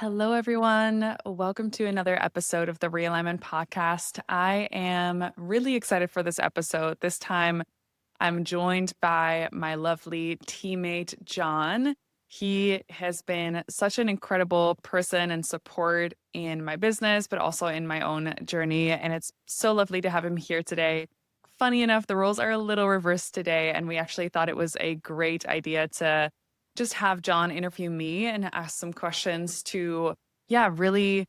Hello, everyone. Welcome to another episode of the Realignment Podcast. I am really excited for this episode. This time, I'm joined by my lovely teammate, John. He has been such an incredible person and support in my business, but also in my own journey. And it's so lovely to have him here today. Funny enough, the roles are a little reversed today, and we actually thought it was a great idea to just have John interview me and ask some questions to, really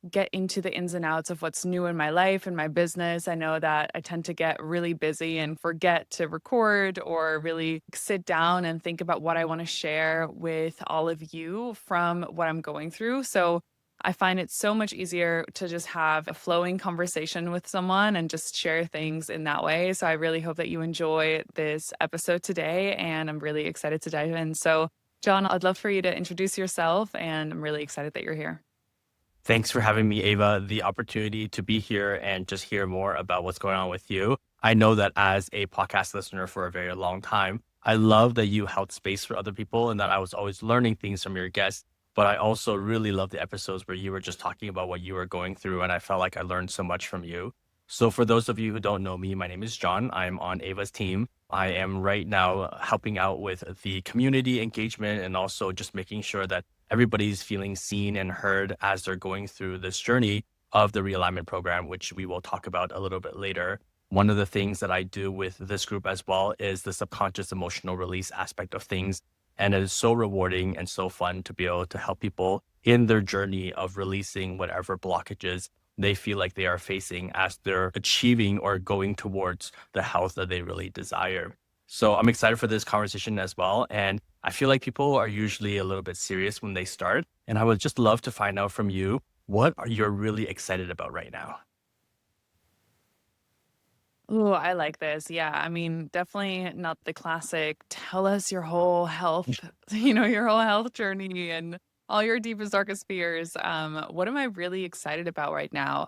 get into the ins and outs of what's new in my life and my business. I know that I tend to get really busy and forget to record or really sit down and think about what I want to share with all of you from what I'm going through. So I find it so much easier to just have a flowing conversation with someone and just share things in that way. So I really hope that you enjoy this episode today, and I'm really excited to dive in. So, John, I'd love for you to introduce yourself, and I'm really excited that you're here. Thanks for having me, Ava. The opportunity to be here and just hear more about what's going on with you. I know that as a podcast listener for a very long time, I love that you held space for other people and that I was always learning things from your guests. But I also really love the episodes where you were just talking about what you were going through. And I felt like I learned so much from you. So for those of you who don't know me, my name is John. I'm on Ava's team. I am right now helping out with the community engagement and also just making sure that everybody's feeling seen and heard as they're going through this journey of the Realignment Program, which we will talk about a little bit later. One of the things that I do with this group as well is the subconscious emotional release aspect of things. And it is so rewarding and so fun to be able to help people in their journey of releasing whatever blockages they feel like they are facing as they're achieving or going towards the health that they really desire. So I'm excited for this conversation as well. And I feel like people are usually a little bit serious when they start. And I would just love to find out from you, what are you really excited about right now? Ooh, I like this. Yeah, I mean, definitely not the classic tell us your whole health, your whole health journey and all your deepest, darkest fears. What am I really excited about right now?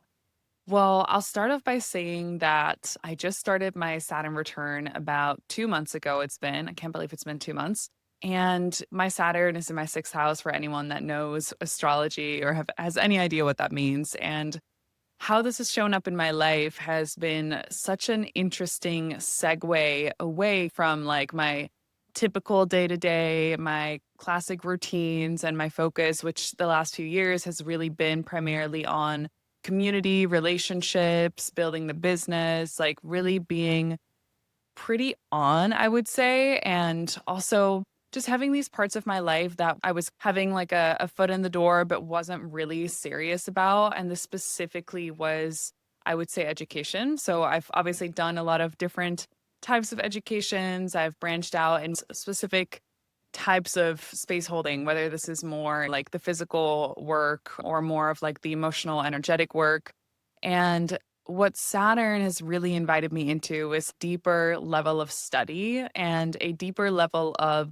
Well, I'll start off by saying that I just started my Saturn return about 2 months ago. I can't believe it's been 2 months. And my Saturn is in my sixth house for anyone that knows astrology or has any idea what that means. And how this has shown up in my life has been such an interesting segue away from like my typical day to day, my classic routines, and my focus, which the last few years has really been primarily on community, relationships, building the business, like really being pretty on, I would say. And also just having these parts of my life that I was having like a foot in the door, but wasn't really serious about. And this specifically was, I would say, education. So I've obviously done a lot of different types of educations. I've branched out in specific types of space holding, whether this is more like the physical work or more of like the emotional, energetic work. And what Saturn has really invited me into is deeper level of study and a deeper level of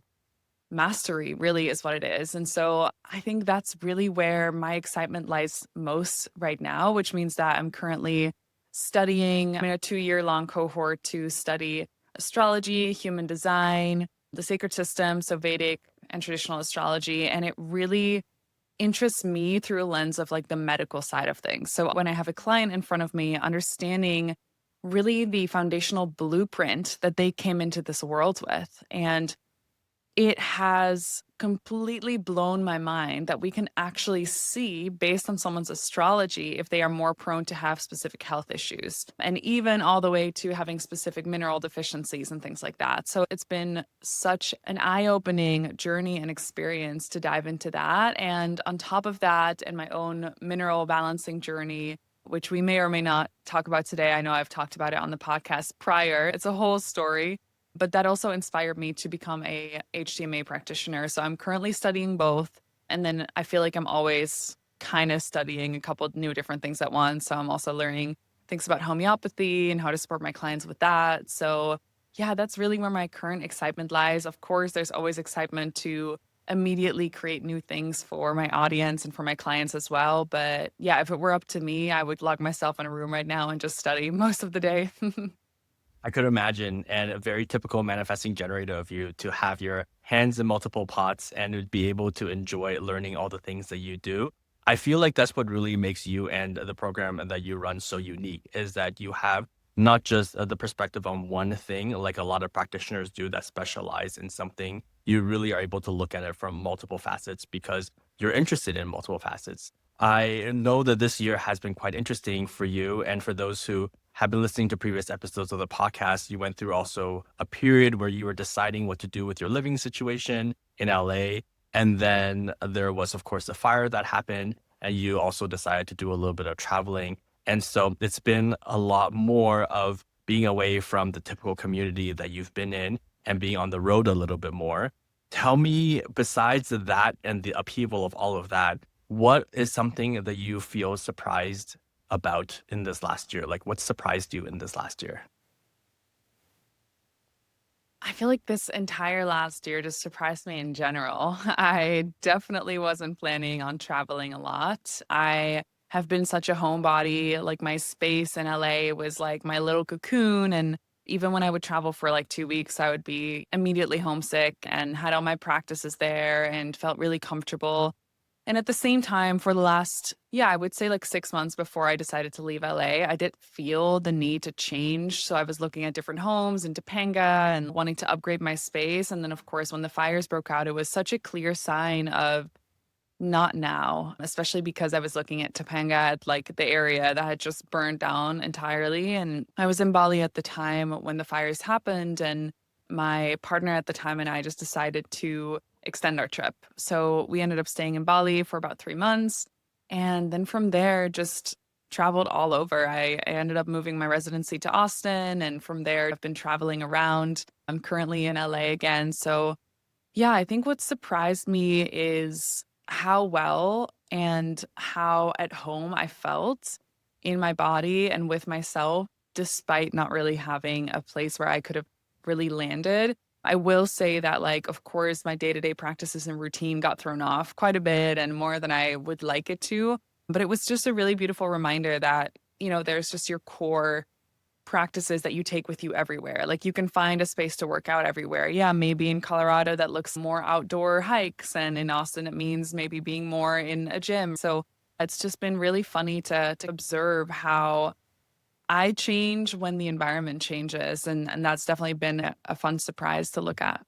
mastery, really is what it is. And so I think that's really where my excitement lies most right now, which means that I'm currently studying, I'm in a 2 year long cohort to study astrology, human design, the sacred system, so Vedic and traditional astrology. And it really interests me through a lens of like the medical side of things. So when I have a client in front of me, understanding really the foundational blueprint that they came into this world with. And it has completely blown my mind that we can actually see based on someone's astrology if they are more prone to have specific health issues, and even all the way to having specific mineral deficiencies and things like that. So it's been such an eye-opening journey and experience to dive into that. And on top of that, and my own mineral balancing journey, which we may or may not talk about today. I know I've talked about it on the podcast prior. It's a whole story. But that also inspired me to become a HTMA practitioner. So I'm currently studying both. And then I feel like I'm always kind of studying a couple of new different things at once. So I'm also learning things about homeopathy and how to support my clients with that. So yeah, that's really where my current excitement lies. Of course, there's always excitement to immediately create new things for my audience and for my clients as well. But yeah, if it were up to me, I would lock myself in a room right now and just study most of the day. I could imagine, and a very typical manifesting generator of you to have your hands in multiple pots and to be able to enjoy learning all the things that you do. I feel like that's what really makes you and the program that you run so unique is that you have not just the perspective on one thing, like a lot of practitioners do that specialize in something. You really are able to look at it from multiple facets because you're interested in multiple facets. I know that this year has been quite interesting for you. And for those who have been listening to previous episodes of the podcast, you went through also a period where you were deciding what to do with your living situation in LA. And then there was, of course, the fire that happened, and you also decided to do a little bit of traveling. And so it's been a lot more of being away from the typical community that you've been in and being on the road a little bit more. Tell me, besides that and the upheaval of all of that, what is something that you feel surprised about in this last year? Like, what surprised you in this last year? I feel like this entire last year just surprised me in general. I definitely wasn't planning on traveling a lot. I have been such a homebody. Like my space in LA was like my little cocoon. And even when I would travel for like 2 weeks, I would be immediately homesick and had all my practices there and felt really comfortable. And at the same time, for the last, yeah, I would say like 6 months before I decided to leave LA, I did feel the need to change. So I was looking at different homes in Topanga and wanting to upgrade my space. And then, of course, when the fires broke out, it was such a clear sign of not now, especially because I was looking at Topanga at like the area that had just burned down entirely. And I was in Bali at the time when the fires happened. And my partner at the time and I just decided to extend our trip. So we ended up staying in Bali for about 3 months. And then from there, just traveled all over. I ended up moving my residency to Austin. And from there, I've been traveling around. I'm currently in LA again. So yeah, I think what surprised me is how well and how at home I felt in my body and with myself, despite not really having a place where I could have really landed. I will say that, like, of course, my day to day practices and routine got thrown off quite a bit and more than I would like it to. But it was just a really beautiful reminder that, there's just your core practices that you take with you everywhere. Like you can find a space to work out everywhere. Yeah, maybe in Colorado that looks more outdoor hikes, and in Austin it means maybe being more in a gym. So it's just been really funny to observe how I change when the environment changes, and that's definitely been a fun surprise to look at.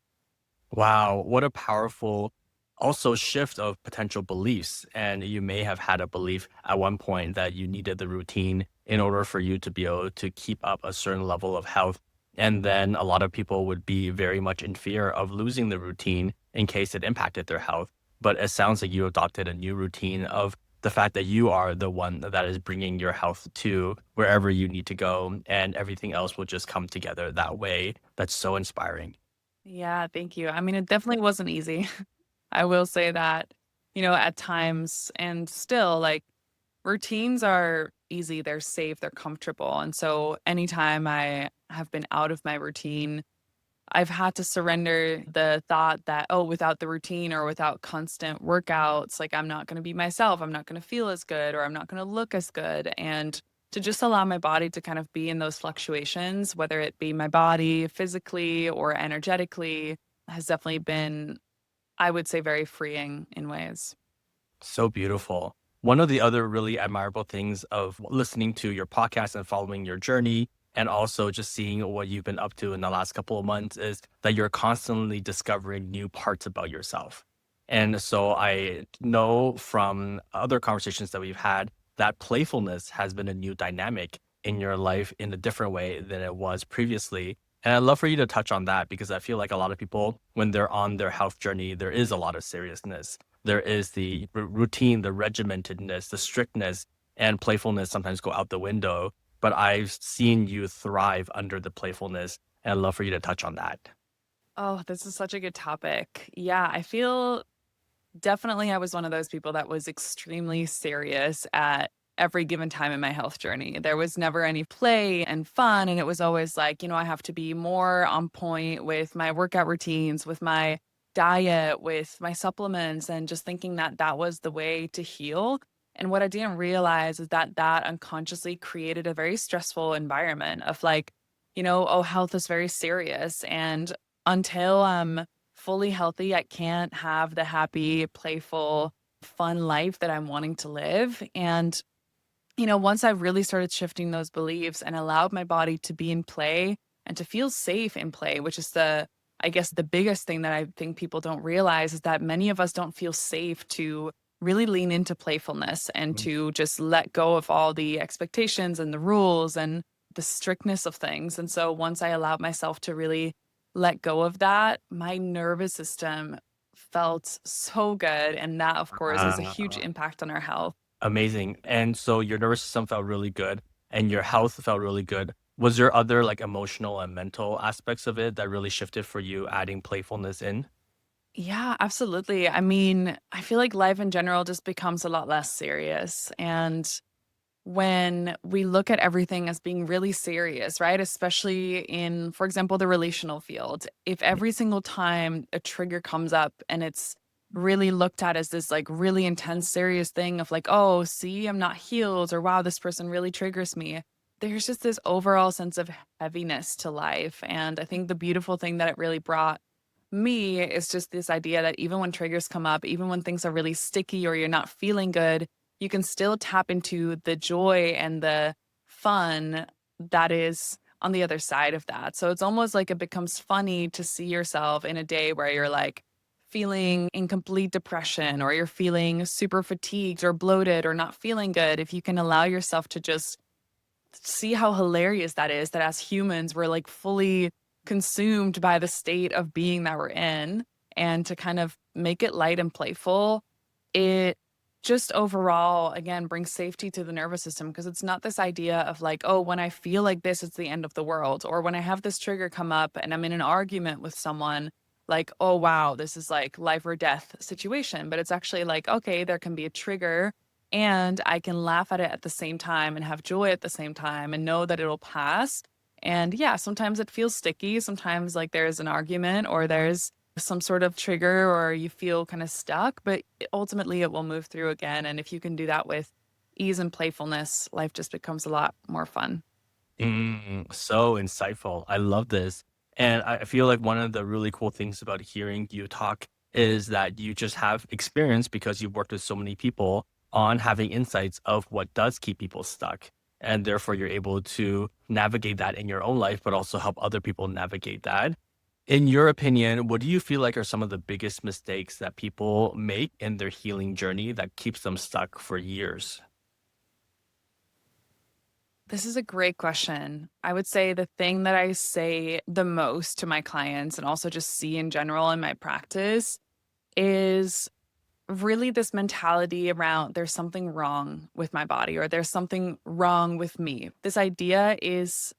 Wow, what a powerful also shift of potential beliefs. And you may have had a belief at one point that you needed the routine in order for you to be able to keep up a certain level of health. And then a lot of people would be very much in fear of losing the routine in case it impacted their health. But it sounds like you adopted a new routine of the fact that you are the one that is bringing your health to wherever you need to go, and everything else will just come together that way. That's so inspiring. Yeah, thank you. I mean, it definitely wasn't easy. I will say that, at times and still like routines are easy, they're safe, they're comfortable. And so anytime I have been out of my routine, I've had to surrender the thought that, oh, without the routine or without constant workouts, like I'm not going to be myself. I'm not going to feel as good or I'm not going to look as good. And to just allow my body to kind of be in those fluctuations, whether it be my body physically or energetically, has definitely been, I would say, very freeing in ways. So beautiful. One of the other really admirable things of listening to your podcast and following your journey, and also just seeing what you've been up to in the last couple of months, is that you're constantly discovering new parts about yourself. And so I know from other conversations that we've had that playfulness has been a new dynamic in your life in a different way than it was previously. And I'd love for you to touch on that because I feel like a lot of people, when they're on their health journey, there is a lot of seriousness. There is the routine, the regimentedness, the strictness, and playfulness sometimes go out the window. But I've seen you thrive under the playfulness, and I'd love for you to touch on that. Oh, this is such a good topic. Yeah, I feel definitely I was one of those people that was extremely serious at every given time in my health journey. There was never any play and fun. And it was always like, I have to be more on point with my workout routines, with my diet, with my supplements, and just thinking that that was the way to heal. And what I didn't realize is that that unconsciously created a very stressful environment of like, oh, health is very serious. And until I'm fully healthy, I can't have the happy, playful, fun life that I'm wanting to live. And, once I really started shifting those beliefs and allowed my body to be in play and to feel safe in play, which is I guess, the biggest thing that I think people don't realize is that many of us don't feel safe to really lean into playfulness and Mm. to just let go of all the expectations and the rules and the strictness of things. And so once I allowed myself to really let go of that, my nervous system felt so good. And that, of course, has a huge Uh, impact on our health. Amazing. And so your nervous system felt really good and your health felt really good. Was there other like emotional and mental aspects of it that really shifted for you, adding playfulness in? Yeah, absolutely. I mean, I feel like life in general just becomes a lot less serious. And when we look at everything as being really serious, right? Especially in, for example, the relational field, if every single time a trigger comes up and it's really looked at as this like really intense, serious thing of like, oh, see, I'm not healed, or wow, this person really triggers me. There's just this overall sense of heaviness to life. And I think the beautiful thing that it really brought me is just this idea that even when triggers come up, even when things are really sticky or you're not feeling good, you can still tap into the joy and the fun that is on the other side of that. So it's almost like it becomes funny to see yourself in a day where you're like feeling in complete depression or you're feeling super fatigued or bloated or not feeling good. If you can allow yourself to just see how hilarious that is, that as humans, we're like fully consumed by the state of being that we're in, and to kind of make it light and playful, it just overall, again, brings safety to the nervous system because it's not this idea of like, oh, when I feel like this, it's the end of the world. Or when I have this trigger come up and I'm in an argument with someone, like, oh, wow, this is like life or death situation. But it's actually like, okay, there can be a trigger and I can laugh at it at the same time and have joy at the same time and know that it'll pass. And yeah, sometimes it feels sticky. Sometimes like there's an argument or there's some sort of trigger or you feel kind of stuck, but ultimately it will move through again. And if you can do that with ease and playfulness, life just becomes a lot more fun. So insightful. I love this. And I feel like one of the really cool things about hearing you talk is that you just have experience because you've worked with so many people on having insights of what does keep people stuck. And therefore, you're able to navigate that in your own life, but also help other people navigate that. In your opinion, what do you feel like are some of the biggest mistakes that people make in their healing journey that keeps them stuck for years? This is a great question. I would say the thing that I say the most to my clients and also just see in general in my practice is really this mentality around there's something wrong with my body or there's something wrong with me. This idea is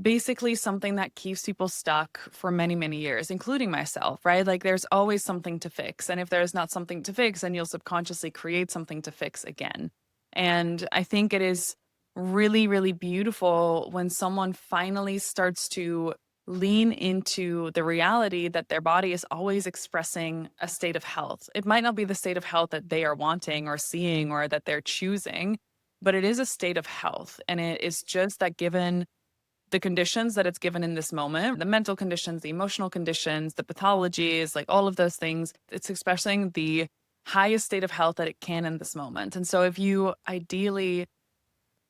basically something that keeps people stuck for many, many years, including myself, right? Like there's always something to fix. And if there's not something to fix, then you'll subconsciously create something to fix again. And I think it is really, really beautiful when someone finally starts to lean into the reality that their body is always expressing a state of health. It might not be the state of health that they are wanting or seeing or that they're choosing, but it is a state of health. And it is just that given the conditions that it's given in this moment, the mental conditions, the emotional conditions, the pathologies, like all of those things, it's expressing the highest state of health that it can in this moment. And so if you ideally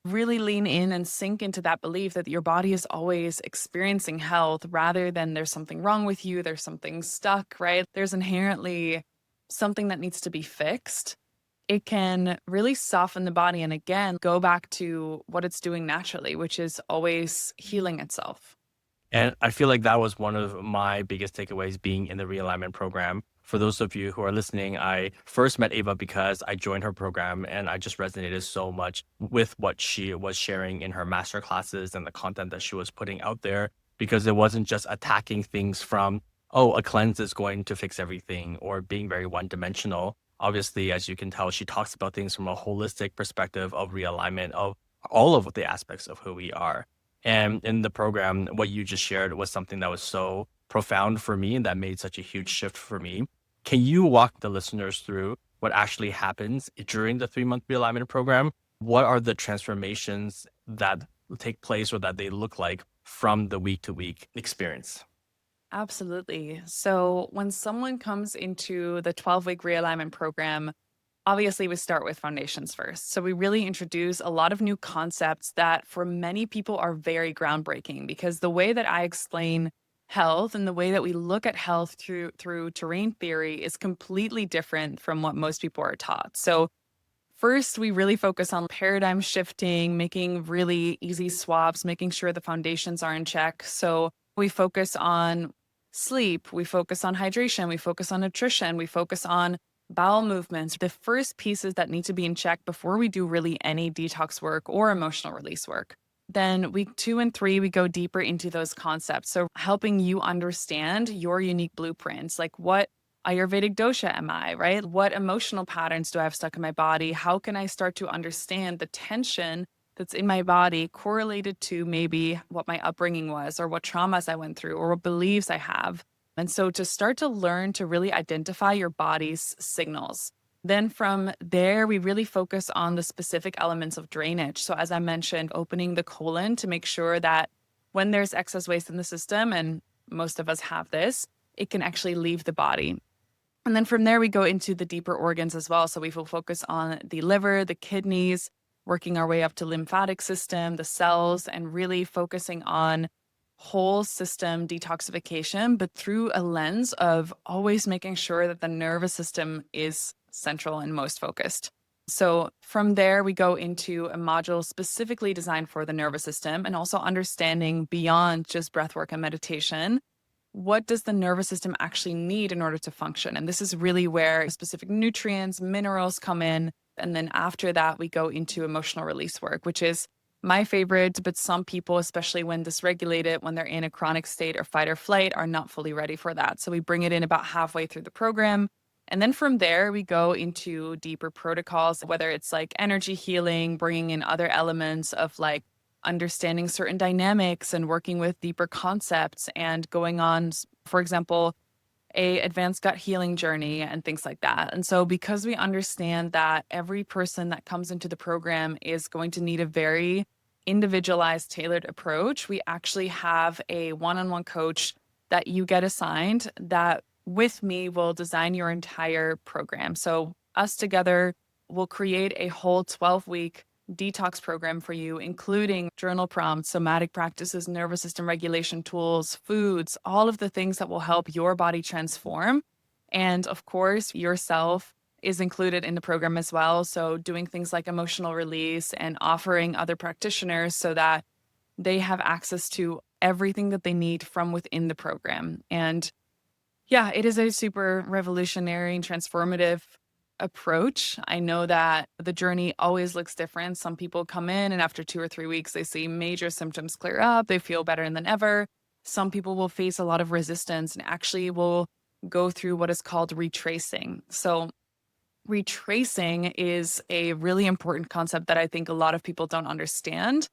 really lean in and sink into that belief that your body is always experiencing health rather than there's something wrong with you, there's something stuck, right? There's inherently something that needs to be fixed. It can really soften the body and again go back to what it's doing naturally, which is always healing itself. And I feel like that was one of my biggest takeaways being in the realignment program. For those of you who are listening, I first met Ava because I joined her program and I just resonated so much with what she was sharing in her master classes and the content that she was putting out there because it wasn't just attacking things from, oh, a cleanse is going to fix everything or being very one dimensional. Obviously, as you can tell, she talks about things from a holistic perspective of realignment of all of the aspects of who we are. And in the program, what you just shared was something that was so profound for me and that made such a huge shift for me. Can you walk the listeners through what actually happens during the 3 month realignment program? What are the transformations that take place or that they look like from the week to week experience? Absolutely. So when someone comes into the 12-week realignment program, Obviously, we start with foundations first. So we really introduce a lot of new concepts that for many people are very groundbreaking, because the way that I explain health and the way that we look at health through terrain theory is completely different from what most people are taught. So first, we really focus on paradigm shifting, making really easy swaps, making sure the foundations are in check. So we focus on sleep, we focus on hydration, we focus on nutrition, we focus on bowel movements, the first pieces that need to be in check before we do really any detox work or emotional release work. Then week 2 and 3, we go deeper into those concepts. So helping you understand your unique blueprints, like what Ayurvedic dosha am I, right? What emotional patterns do I have stuck in my body? How can I start to understand the tension that's in my body correlated to maybe what my upbringing was, or what traumas I went through, or what beliefs I have? And so to start to learn to really identify your body's signals. Then from there, we really focus on the specific elements of drainage. So as I mentioned, opening the colon to make sure that when there's excess waste in the system, and most of us have this, it can actually leave the body. And then from there, we go into the deeper organs as well. So we will focus on the liver, the kidneys, working our way up to lymphatic system, the cells, and really focusing on whole system detoxification, but through a lens of always making sure that the nervous system is central and most focused. So from there, we go into a module specifically designed for the nervous system, and also understanding beyond just breathwork and meditation, what does the nervous system actually need in order to function? And this is really where specific nutrients, minerals come in. And then after that, we go into emotional release work, which is my favorite. But some people, especially when dysregulated, when they're in a chronic state or fight or flight, are not fully ready for that. So we bring it in about halfway through the program. And then from there, we go into deeper protocols, whether it's like energy healing, bringing in other elements of like understanding certain dynamics and working with deeper concepts, and going on, for example, a advanced gut healing journey and things like that. And so because we understand that every person that comes into the program is going to need a very individualized, tailored approach, we actually have a one-on-one coach that you get assigned that with me will design your entire program. So us together will create a whole 12-week detox program for you, including journal prompts, somatic practices, nervous system regulation tools, foods, all of the things that will help your body transform. And of course, yourself is included in the program as well. So doing things like emotional release and offering other practitioners so that they have access to everything that they need from within the program. And yeah, it is a super revolutionary and transformative approach. I know that the journey always looks different. Some people come in and after 2 or 3 weeks, they see major symptoms clear up. They feel better than ever. Some people will face a lot of resistance and actually will go through what is called retracing. So retracing is a really important concept that I think a lot of people don't understand,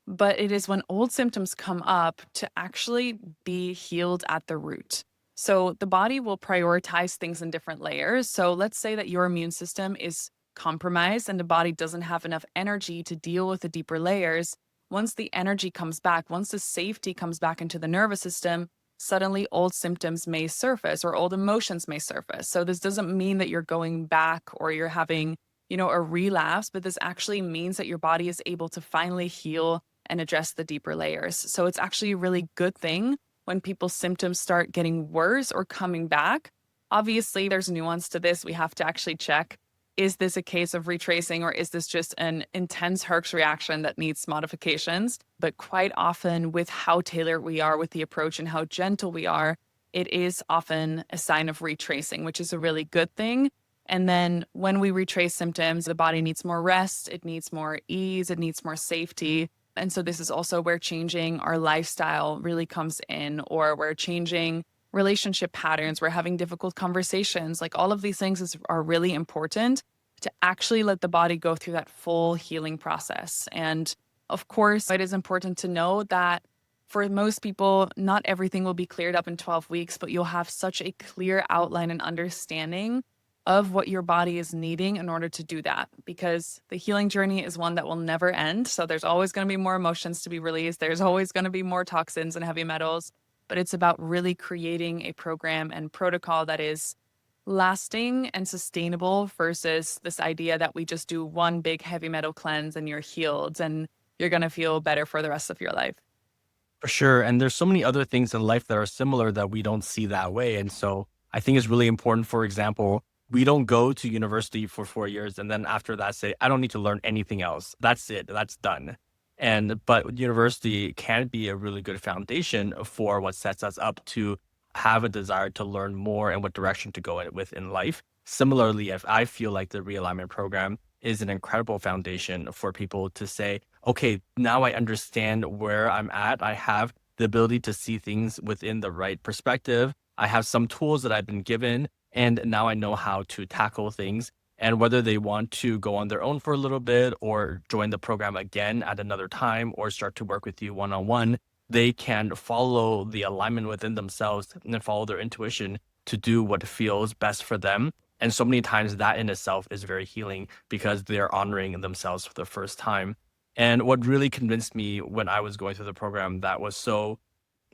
but it is when old symptoms come up to actually be healed at the root. So the body will prioritize things in different layers. So let's say that your immune system is compromised and the body doesn't have enough energy to deal with the deeper layers. Once the energy comes back, once the safety comes back into the nervous system, suddenly old symptoms may surface or old emotions may surface. So this doesn't mean that you're going back or you're having, a relapse, but this actually means that your body is able to finally heal and address the deeper layers. So it's actually a really good thing when people's symptoms start getting worse or coming back. Obviously, there's nuance to this. We have to actually check, is this a case of retracing or is this just an intense Herx reaction that needs modifications? But quite often with how tailored we are with the approach and how gentle we are, it is often a sign of retracing, which is a really good thing. And then when we retrace symptoms, the body needs more rest, it needs more ease, it needs more safety. And so this is also where changing our lifestyle really comes in, or where changing relationship patterns, we're having difficult conversations. Like all of these things are really important to actually let the body go through that full healing process. And of course, it is important to know that for most people, not everything will be cleared up in 12 weeks, but you'll have such a clear outline and understanding of what your body is needing in order to do that, because the healing journey is one that will never end. So there's always going to be more emotions to be released. There's always going to be more toxins and heavy metals, but it's about really creating a program and protocol that is lasting and sustainable versus this idea that we just do one big heavy metal cleanse and you're healed and you're going to feel better for the rest of your life. For sure. And there's so many other things in life that are similar that we don't see that way. And so I think it's really important. For example, we don't go to university for 4 years and then after that say, I don't need to learn anything else. That's it. That's done. But university can be a really good foundation for what sets us up to have a desire to learn more and what direction to go in life. Similarly, if I feel like the realignment program is an incredible foundation for people to say, okay, now I understand where I'm at. I have the ability to see things within the right perspective. I have some tools that I've been given, and now I know how to tackle things. And whether they want to go on their own for a little bit or join the program again at another time or start to work with you one on one, they can follow the alignment within themselves and then follow their intuition to do what feels best for them. And so many times that in itself is very healing because they're honoring themselves for the first time. And what really convinced me when I was going through the program that was so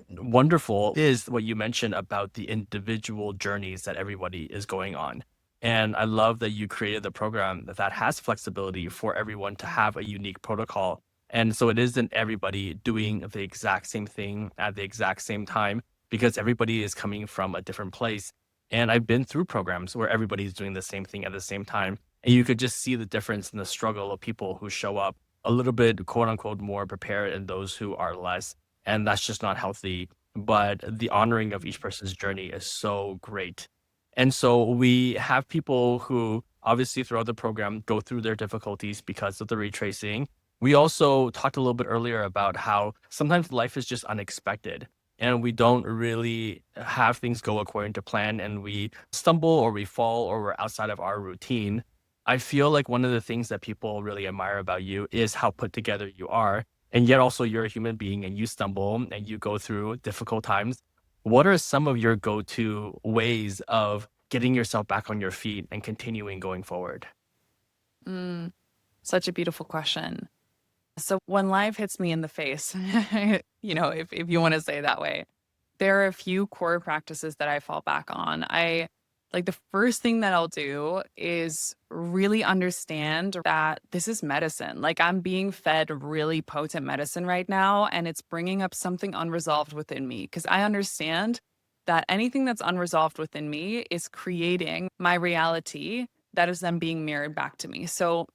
wonderful is what you mentioned about the individual journeys that everybody is going on. And I love that you created the program that has flexibility for everyone to have a unique protocol. And so it isn't everybody doing the exact same thing at the exact same time because everybody is coming from a different place. And I've been through programs where everybody's doing the same thing at the same time. And you could just see the difference in the struggle of people who show up a little bit, quote unquote, more prepared and those who are less. And that's just not healthy. But the honoring of each person's journey is so great. And so we have people who obviously throughout the program go through their difficulties because of the retracing. We also talked a little bit earlier about how sometimes life is just unexpected and we don't really have things go according to plan and we stumble or we fall or we're outside of our routine. I feel like one of the things that people really admire about you is how put together you are. And yet also you're a human being and you stumble and you go through difficult times. What are some of your go-to ways of getting yourself back on your feet and continuing going forward? Mm, such a beautiful question. So when life hits me in the face, if you want to say that way, there are a few core practices that I fall back on. I like the first thing that I'll do is really understand that this is medicine. Like I'm being fed really potent medicine right now, and it's bringing up something unresolved within me because I understand that anything that's unresolved within me is creating my reality that is then being mirrored back to me. So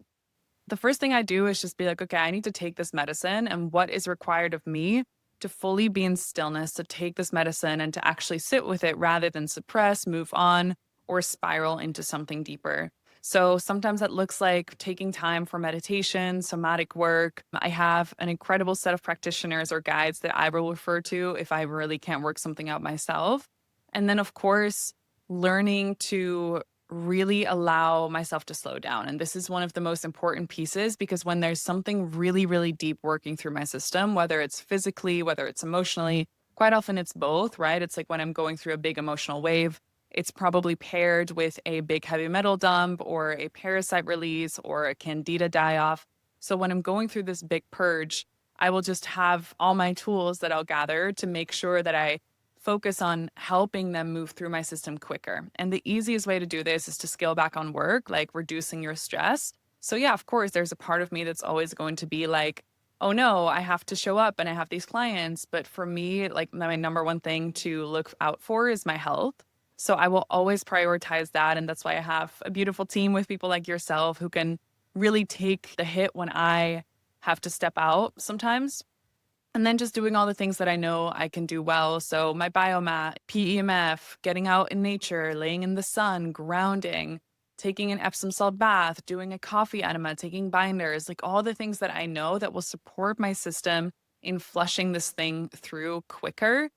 the first thing I do is just be like, okay, I need to take this medicine and what is required of me to fully be in stillness, to take this medicine and to actually sit with it rather than suppress, move on, or spiral into something deeper. So sometimes that looks like taking time for meditation, somatic work. I have an incredible set of practitioners or guides that I will refer to if I really can't work something out myself. And then, of course, learning to really allow myself to slow down. And this is one of the most important pieces because when there's something really, really deep working through my system, whether it's physically, whether it's emotionally, quite often it's both, right? It's like when I'm going through a big emotional wave, it's probably paired with a big heavy metal dump or a parasite release or a candida die off. So when I'm going through this big purge, I will just have all my tools that I'll gather to make sure that I focus on helping them move through my system quicker. And the easiest way to do this is to scale back on work, like reducing your stress. So, yeah, of course, there's a part of me that's always going to be like, oh no, I have to show up and I have these clients. But for me, like my number one thing to look out for is my health. So I will always prioritize that. And that's why I have a beautiful team with people like yourself who can really take the hit when I have to step out sometimes. And then just doing all the things that I know I can do well. So my biomat, PEMF, getting out in nature, laying in the sun, grounding, taking an Epsom salt bath, doing a coffee enema, taking binders, like all the things that I know that will support my system in flushing this thing through quicker.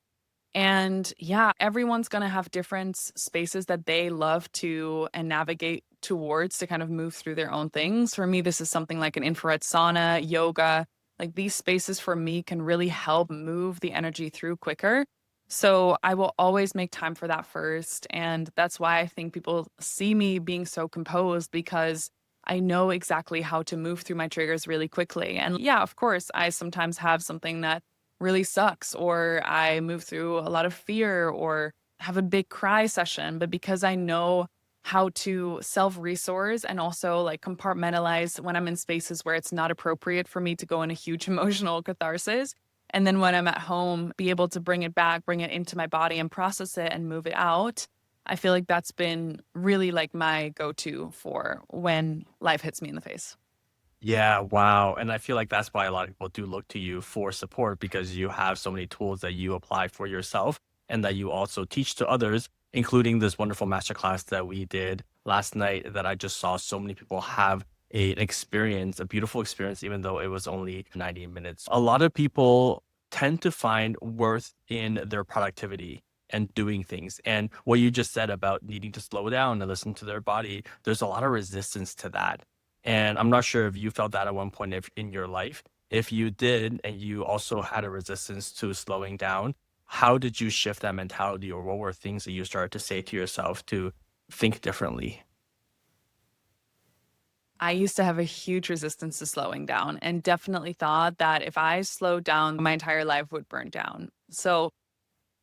And yeah, everyone's going to have different spaces that they love to and navigate towards to kind of move through their own things. For me, this is something like an infrared sauna, yoga. Like these spaces for me can really help move the energy through quicker. So I will always make time for that first. And that's why I think people see me being so composed because I know exactly how to move through my triggers really quickly. And yeah, of course, I sometimes have something that really sucks, or I move through a lot of fear or have a big cry session, but because I know how to self-resource and also like compartmentalize when I'm in spaces where it's not appropriate for me to go in a huge emotional catharsis. And then when I'm at home, be able to bring it back, bring it into my body and process it and move it out. I feel like that's been really like my go-to for when life hits me in the face. Yeah, wow. And I feel like that's why a lot of people do look to you for support because you have so many tools that you apply for yourself and that you also teach to others, including this wonderful masterclass that we did last night that I just saw so many people have an experience, a beautiful experience, even though it was only 90 minutes. A lot of people tend to find worth in their productivity and doing things. And what you just said about needing to slow down and listen to their body, there's a lot of resistance to that. And I'm not sure if you felt that at one point in your life. If you did, and you also had a resistance to slowing down, how did you shift that mentality, or what were things that you started to say to yourself to think differently? I used to have a huge resistance to slowing down and definitely thought that if I slowed down, my entire life would burn down. So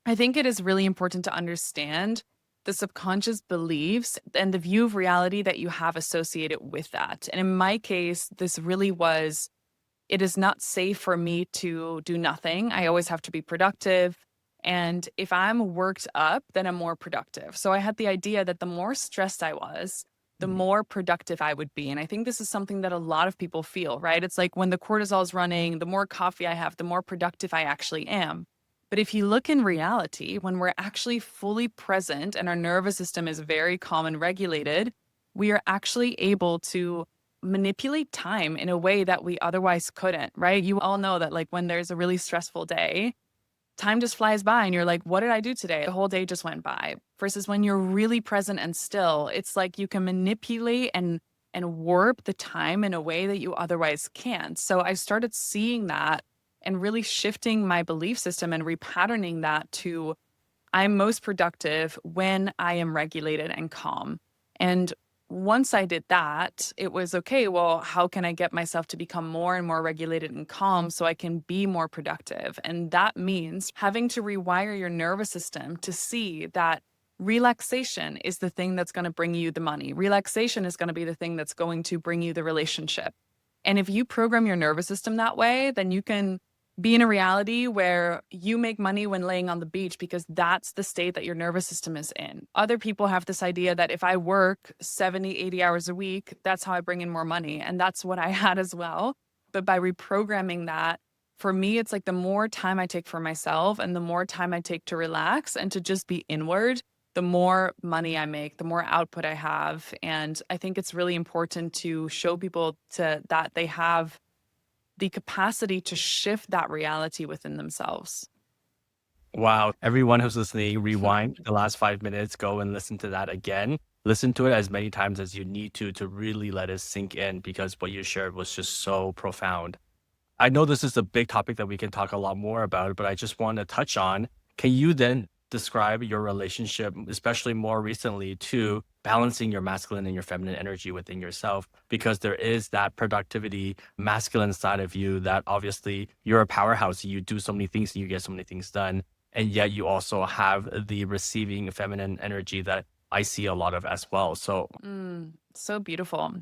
I think it is really important to understand the subconscious beliefs and the view of reality that you have associated with that. And in my case, this really was it is not safe for me to do nothing. I always have to be productive. And if I'm worked up, then I'm more productive. So I had the idea that the more stressed I was, the Mhm. more productive I would be. And I think this is something that a lot of people feel, right? It's like when the cortisol is running, the more coffee I have, the more productive I actually am. But if you look in reality, when we're actually fully present and our nervous system is very calm and regulated, we are actually able to manipulate time in a way that we otherwise couldn't, right? You all know that like when there's a really stressful day, time just flies by and you're like, what did I do today? The whole day just went by. Versus when you're really present and still, it's like you can manipulate and warp the time in a way that you otherwise can't. So I started seeing that and really shifting my belief system and repatterning that to I'm most productive when I am regulated and calm. And once I did that, it was okay. Well, how can I get myself to become more and more regulated and calm so I can be more productive? And that means having to rewire your nervous system to see that relaxation is the thing that's going to bring you the money. Relaxation is going to be the thing that's going to bring you the relationship. And if you program your nervous system that way, then you can be in a reality where you make money when laying on the beach because that's the state that your nervous system is in. Other people have this idea that if I work 70, 80 hours a week, that's how I bring in more money. And that's what I had as well. But by reprogramming that, for me, it's like the more time I take for myself and the more time I take to relax and to just be inward, the more money I make, the more output I have. And I think it's really important to show people that they have the capacity to shift that reality within themselves. Wow. Everyone who's listening, rewind the last 5 minutes, go and listen to that again. Listen to it as many times as you need to really let it sink in because what you shared was just so profound. I know this is a big topic that we can talk a lot more about, but I just want to touch on, can you then describe your relationship, especially more recently, to balancing your masculine and your feminine energy within yourself? Because there is that productivity, masculine side of you that obviously you're a powerhouse. You do so many things and you get so many things done. And yet you also have the receiving feminine energy that I see a lot of as well. So, So beautiful.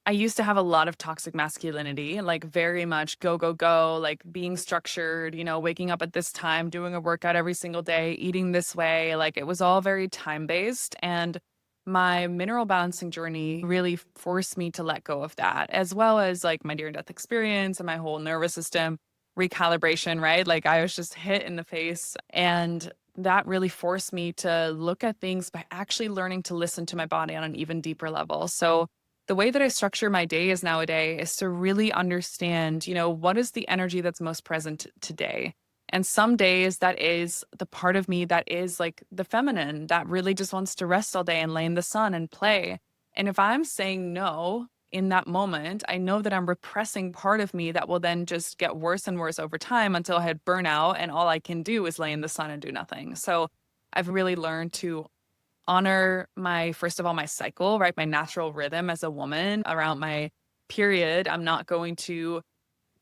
I used to have a lot of toxic masculinity, like very much go, go, go, like being structured, waking up at this time, doing a workout every single day, eating this way. Like it was all very time based. And my mineral balancing journey really forced me to let go of that, as well as like my near death experience and my whole nervous system recalibration, right? Like I was just hit in the face. And that really forced me to look at things by actually learning to listen to my body on an even deeper level. So the way that I structure my day is nowadays is to really understand, what is the energy that's most present today. And some days that is the part of me that is like the feminine that really just wants to rest all day and lay in the sun and play. And if I'm saying no in that moment, I know that I'm repressing part of me that will then just get worse and worse over time until I had burnout and all I can do is lay in the sun and do nothing. So I've really learned to honor my first of all my cycle, right? My natural rhythm as a woman around my period. I'm not going to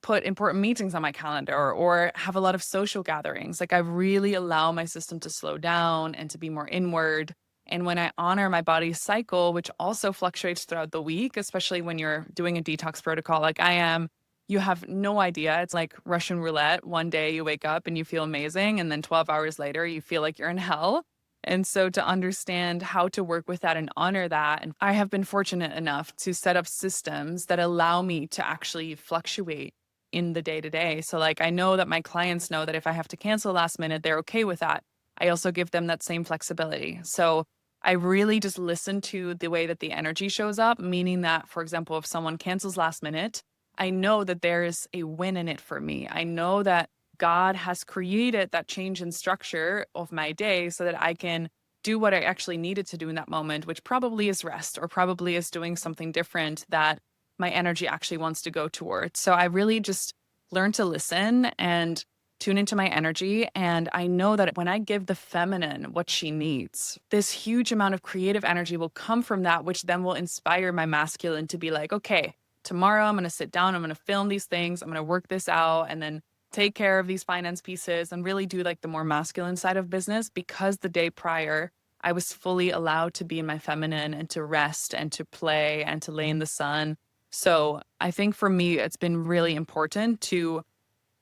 put important meetings on my calendar or have a lot of social gatherings. Like I really allow my system to slow down and to be more inward. And when I honor my body's cycle, which also fluctuates throughout the week, especially when you're doing a detox protocol like I am, you have no idea. It's like Russian roulette. One day you wake up and you feel amazing. And then 12 hours later, you feel like you're in hell. And so to understand how to work with that and honor that, and I have been fortunate enough to set up systems that allow me to actually fluctuate in the day to day. So like I know that my clients know that if I have to cancel last minute, they're okay with that. I also give them that same flexibility. So I really just listen to the way that the energy shows up, meaning that, for example, if someone cancels last minute, I know that there is a win in it for me. I know that God has created that change in structure of my day so that I can do what I actually needed to do in that moment, which probably is rest or probably is doing something different that my energy actually wants to go towards. So I really just learn to listen and tune into my energy. And I know that when I give the feminine what she needs, this huge amount of creative energy will come from that, which then will inspire my masculine to be like, okay, tomorrow I'm going to sit down, I'm going to film these things, I'm going to work this out, and then take care of these finance pieces and really do like the more masculine side of business, because the day prior I was fully allowed to be in my feminine and to rest and to play and to lay in the sun. So I think for me, it's been really important to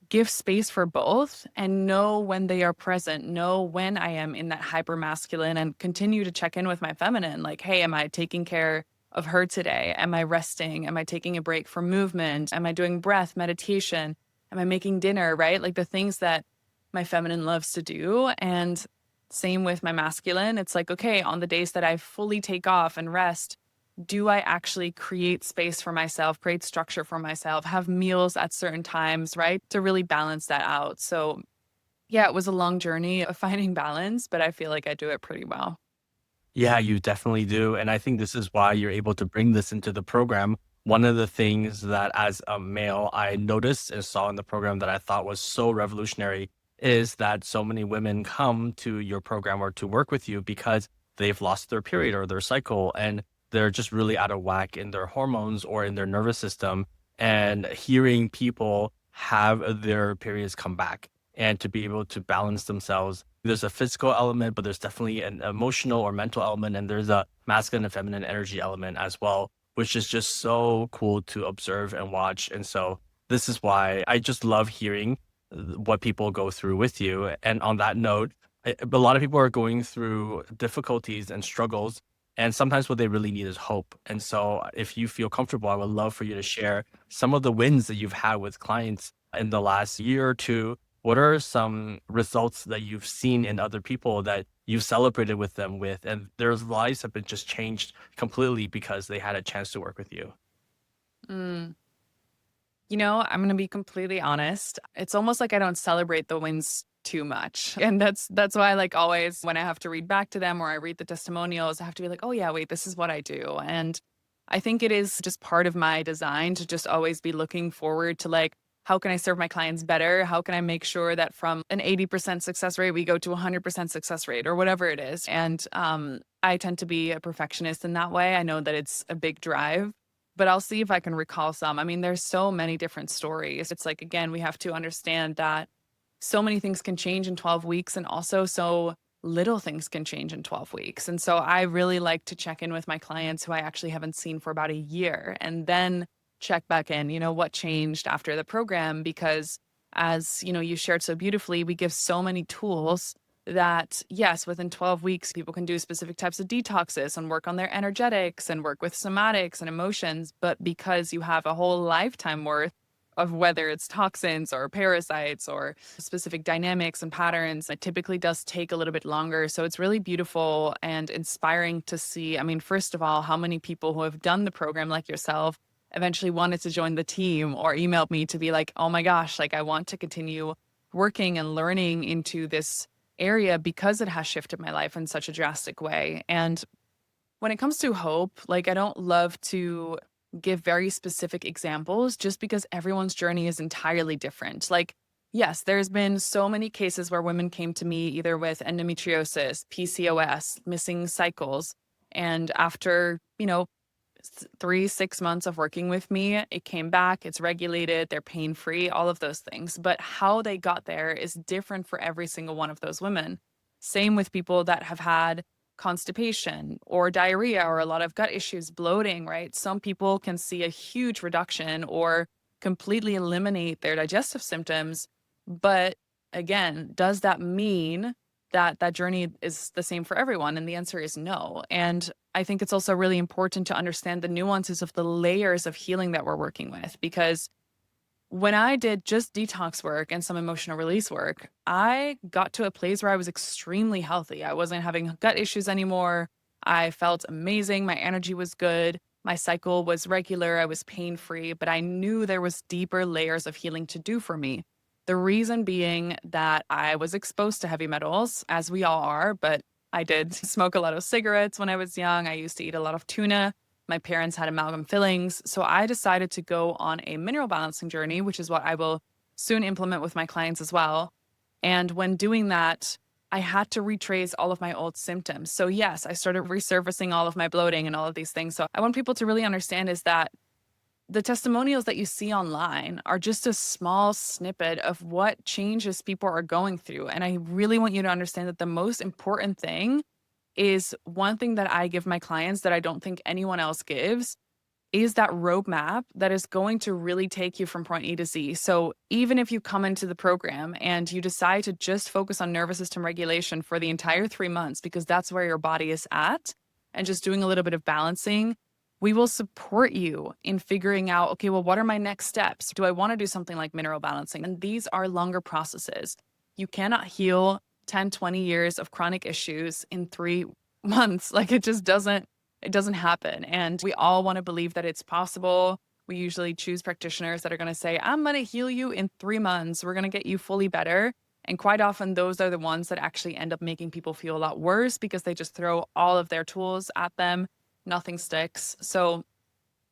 give space for both and know when they are present, know when I am in that hyper masculine, and continue to check in with my feminine. Like, hey, am I taking care of her today? Am I resting? Am I taking a break from movement? Am I doing breath, meditation? Am I making dinner, right? Like the things that my feminine loves to do. And same with my masculine. It's like, okay, on the days that I fully take off and rest, do I actually create space for myself, create structure for myself, have meals at certain times, right? To really balance that out. So, yeah, it was a long journey of finding balance, but I feel like I do it pretty well. Yeah, you definitely do. And I think this is why you're able to bring this into the program. One of the things that as a male, I noticed and saw in the program that I thought was so revolutionary is that so many women come to your program or to work with you because they've lost their period or their cycle and they're just really out of whack in their hormones or in their nervous system. And hearing people have their periods come back and to be able to balance themselves, there's a physical element, but there's definitely an emotional or mental element, and there's a masculine and feminine energy element as well, which is just so cool to observe and watch. And so this is why I just love hearing what people go through with you. And on that note, a lot of people are going through difficulties and struggles, and sometimes what they really need is hope. And so if you feel comfortable, I would love for you to share some of the wins that you've had with clients in the last year or two. What are some results that you've seen in other people that you've celebrated with them with, and their lives have been just changed completely because they had a chance to work with you? Mm. I'm going to be completely honest. It's almost like I don't celebrate the wins too much. And that's why like always when I have to read back to them or I read the testimonials, I have to be like, "Oh yeah, wait, this is what I do." And I think it is just part of my design to just always be looking forward to like, how can I serve my clients better? How can I make sure that from an 80% success rate we go to a 100% success rate or whatever it is? And I tend to be a perfectionist in that way. I know that it's a big drive, but I'll see if I can recall some. I mean, there's so many different stories. It's like, again, we have to understand that so many things can change in 12 weeks, and also so little things can change in 12 weeks. And so I really like to check in with my clients who I actually haven't seen for about a year and then check back in, what changed after the program. Because as you shared so beautifully, we give so many tools that yes, within 12 weeks, people can do specific types of detoxes and work on their energetics and work with somatics and emotions. But because you have a whole lifetime worth of whether it's toxins or parasites or specific dynamics and patterns, it typically does take a little bit longer. So it's really beautiful and inspiring to see. I mean, first of all, how many people who have done the program like yourself eventually wanted to join the team or emailed me to be like, oh my gosh, like I want to continue working and learning into this area because it has shifted my life in such a drastic way. And when it comes to hope, like I don't love to give very specific examples just because everyone's journey is entirely different. Like, yes, there's been so many cases where women came to me either with endometriosis, PCOS, missing cycles. And after, 6 months of working with me, it came back, it's regulated, they're pain free, all of those things. But how they got there is different for every single one of those women. Same with people that have had constipation or diarrhea or a lot of gut issues, bloating, right? Some people can see a huge reduction or completely eliminate their digestive symptoms. But again, does that mean that that journey is the same for everyone? And the answer is no. And I think it's also really important to understand the nuances of the layers of healing that we're working with, because when I did just detox work and some emotional release work, I got to a place where I was extremely healthy. I wasn't having gut issues anymore. I felt amazing. My energy was good. My cycle was regular. I was pain free, but I knew there was deeper layers of healing to do for me. The reason being that I was exposed to heavy metals, as we all are, but I did smoke a lot of cigarettes when I was young. I used to eat a lot of tuna. My parents had amalgam fillings. So I decided to go on a mineral balancing journey, which is what I will soon implement with my clients as well. And when doing that, I had to retrace all of my old symptoms. So yes, I started resurfacing all of my bloating and all of these things. So I want people to really understand is that the testimonials that you see online are just a small snippet of what changes people are going through. And I really want you to understand that the most important thing is one thing that I give my clients that I don't think anyone else gives is that roadmap that is going to really take you from point A to Z. So even if you come into the program and you decide to just focus on nervous system regulation for the entire 3 months, because that's where your body is at, and just doing a little bit of balancing, we will support you in figuring out, okay, well, what are my next steps? Do I want to do something like mineral balancing? And these are longer processes. You cannot heal 10, 20 years of chronic issues in 3 months. Like it doesn't happen. And we all want to believe that it's possible. We usually choose practitioners that are going to say, I'm going to heal you in 3 months. We're going to get you fully better. And quite often those are the ones that actually end up making people feel a lot worse because they just throw all of their tools at them. Nothing sticks. So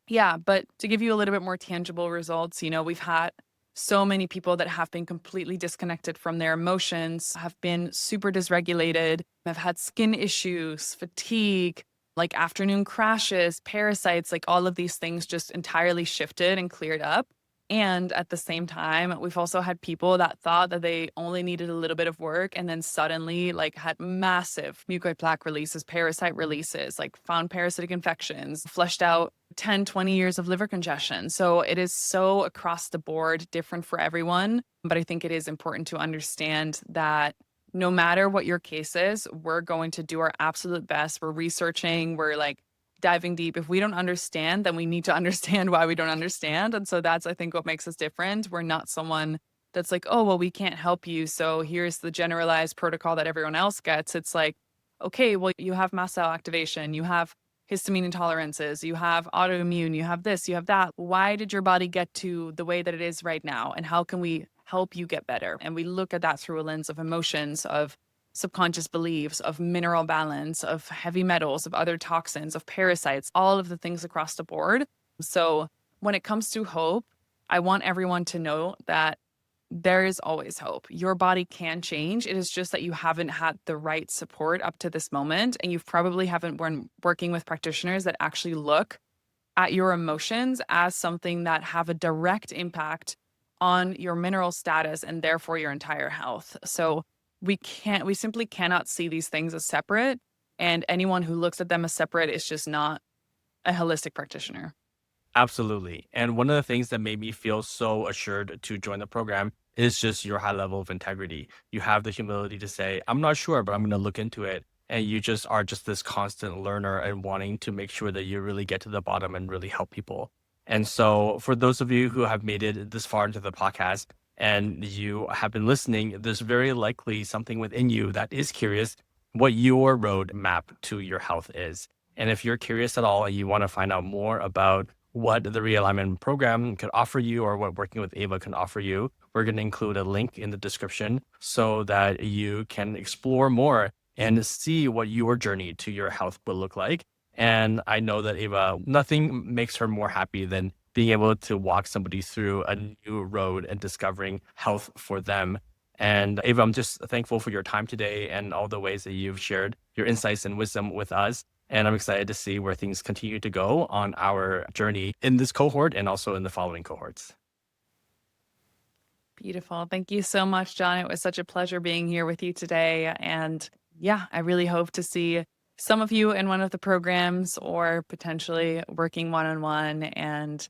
yeah, but to give you a little bit more tangible results, we've had so many people that have been completely disconnected from their emotions, have been super dysregulated, have had skin issues, fatigue, like afternoon crashes, parasites, like all of these things just entirely shifted and cleared up. And at the same time, we've also had people that thought that they only needed a little bit of work and then suddenly like had massive mucoid plaque releases, parasite releases, like found parasitic infections, flushed out 10, 20 years of liver congestion. So it is so across the board, different for everyone. But I think it is important to understand that no matter what your case is, we're going to do our absolute best. We're researching, we're like diving deep. If we don't understand, then we need to understand why we don't understand. And so that's, I think, what makes us different. We're not someone that's like, oh, well, we can't help you, so here's the generalized protocol that everyone else gets. It's like, okay, well, you have mast cell activation, you have histamine intolerances, you have autoimmune, you have this, you have that. Why did your body get to the way that it is right now? And how can we help you get better? And we look at that through a lens of emotions, of subconscious beliefs, of mineral balance, of heavy metals, of other toxins, of parasites, all of the things across the board. So when it comes to hope, I want everyone to know that there is always hope. Your body can change. It is just that you haven't had the right support up to this moment. And you probably haven't been working with practitioners that actually look at your emotions as something that have a direct impact on your mineral status and therefore your entire health. So we simply cannot see these things as separate. And anyone who looks at them as separate is just not a holistic practitioner. Absolutely. And one of the things that made me feel so assured to join the program is just your high level of integrity. You have the humility to say, I'm not sure, but I'm going to look into it. And you just are just this constant learner and wanting to make sure that you really get to the bottom and really help people. And so for those of you who have made it this far into the podcast and you have been listening, there's very likely something within you that is curious what your roadmap to your health is. And if you're curious at all and you want to find out more about what the Realignment Program could offer you or what working with Eva can offer you, we're going to include a link in the description so that you can explore more and see what your journey to your health will look like. And I know that Eva, nothing makes her more happy than being able to walk somebody through a new road and discovering health for them. And Eva, I'm just thankful for your time today and all the ways that you've shared your insights and wisdom with us. And I'm excited to see where things continue to go on our journey in this cohort and also in the following cohorts. Beautiful. Thank you so much, John. It was such a pleasure being here with you today. And yeah, I really hope to see some of you in one of the programs or potentially working one on one. And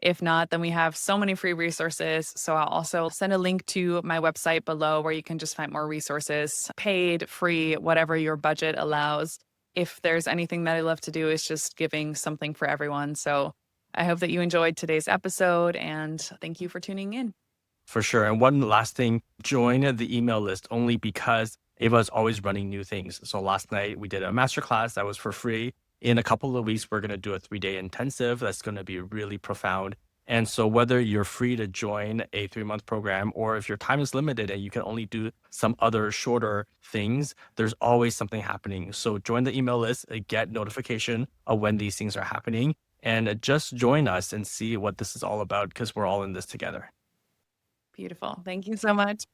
if not, then we have so many free resources. So I'll also send a link to my website below where you can just find more resources, paid, free, whatever your budget allows. If there's anything that I love to do, is just giving something for everyone. So I hope that you enjoyed today's episode and thank you for tuning in. For sure. And one last thing, join the email list only because Eva is always running new things. So last night we did a masterclass that was for free. In a couple of weeks, we're going to do a 3-day intensive that's going to be really profound. And so whether you're free to join a 3-month program or if your time is limited and you can only do some other shorter things, there's always something happening. So join the email list, get notification of when these things are happening, and just join us and see what this is all about because we're all in this together. Beautiful. Thank you so much.